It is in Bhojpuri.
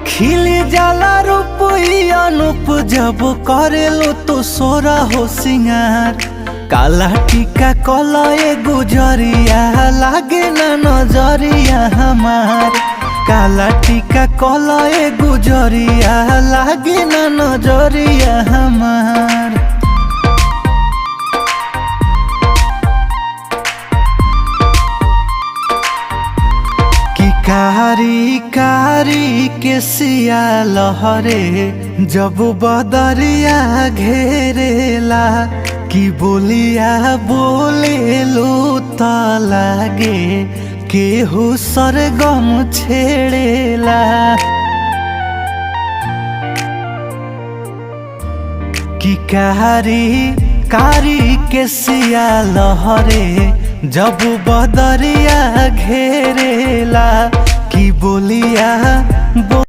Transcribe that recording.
खिल जाला रूप अनूप जब करेलो तो सोरा हो सिंगार। काला टीका कलए गुजरिया लागे ना नजरिया हमार। काला टीका कलए गुजरिया लागे ना नजरिया हमार। कारी कारी के सिया लहरे जब बदरिया घेरेला। कि बोलिया बोले लो त लागे केहू सरगम छेड़ेला। कि कारी कारी के सिया लहरे जब बदरिया घेरेला। कि बोलिया